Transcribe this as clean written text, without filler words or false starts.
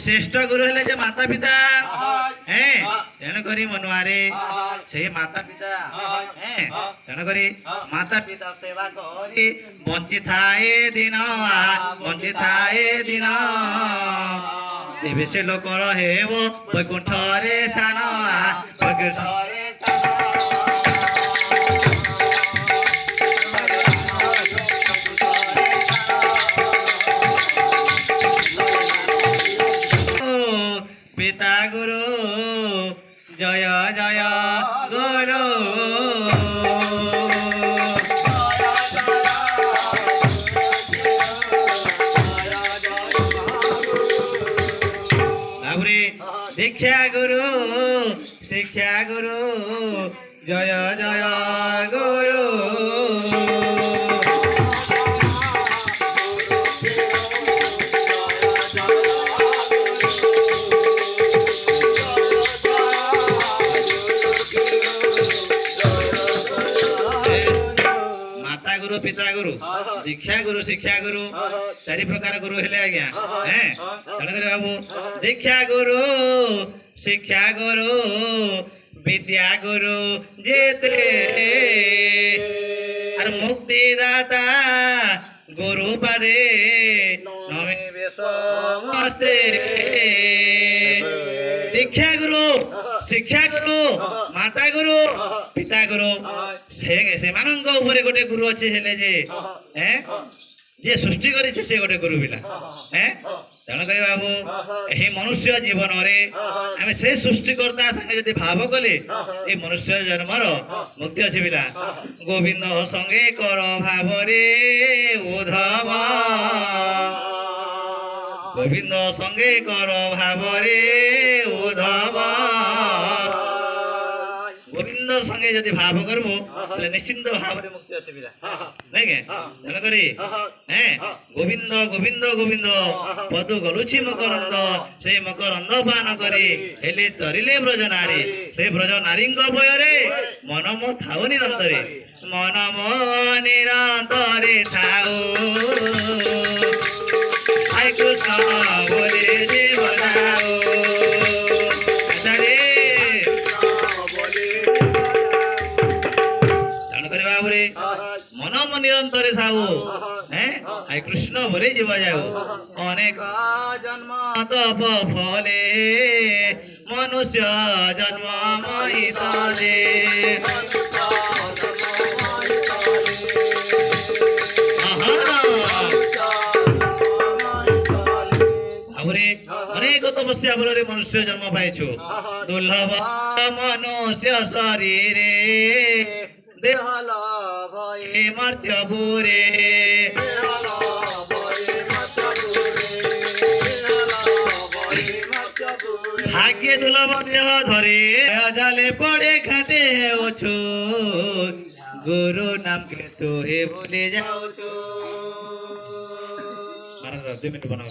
শ্রেষ্ঠ গুরু হলে যে মাতা পিতা হ্যাঁ তেণুকরি মনুয়ারে সেই মাতা পিতা হ্যাঁ তেণুকরি মাতা পিতা সেবা করি বঞ্চি থায়ে দিন তেবে সে লোকর হেব বৈকুণ্ঠরে স্থান বৈকুণ্ঠরে পিতা গুরু জয় জয় গুরু তারপরে দীক্ষা গুরু শিক্ষা গুরু জয় জয় গুরু गुरु पिता गुरु दीक्षा गुरु शिक्षा गुरु चारि प्रकार गुरु हेले आज्ञा हैं तेणुकर बाबू दीक्षा गुरु शिक्षा गुरु विद्या गुरु जेते और मुक्ति दाता गुरु पदे नमस्ते दीक्षा गुरु शिक्षा गुरु माता गुरु पिता गुरु से मानंग ऊपर गोटे गुरु अच्छे हेले जे हैं जे सृष्टि करी से गोटे गुरु बिला हैं तेणुक बाबू यही मनुष्य जीवन रे आम से सृष्टिकर्ता संगे यदि भाव कले ये मनुष्य जन्मर मुक्ति अच्छे बिला गोविंद संगे कर भाव रे उधव गोविंद संगे कर भाव रे उधव गोविंद संगे यदि भाव करबो तले निश्चिंत भाव रे मुक्ति अछि बिला नै के तेन करी हैं गोविंद गोविंद गोविंद पदु गलुछि मकरंद से मकरंद पान करी हेले तरिले ब्रज नारी से ब्रज नारींग भय रे मन मो थाउ निरंतरे मन मो निरंतरे थाउ आय कृष्ण बोले जीवनाओ मन निरंतर थाऊ हैं आय कृष्ण बोले जीव जाओ अनेक जन्म तप फले मनुष्य जन्म मई तले अनेक तपस्या बल मनुष्य जन्म पाइछु दुर्लभ मनुष्य शरीर देहल भये मर्त्यपुरे भाग्य दुर्लभ देह धरे जाले पड़े घाटे होछु गुरु नाम के तो हे बोले जाओ छो 2 मिनट बनाओ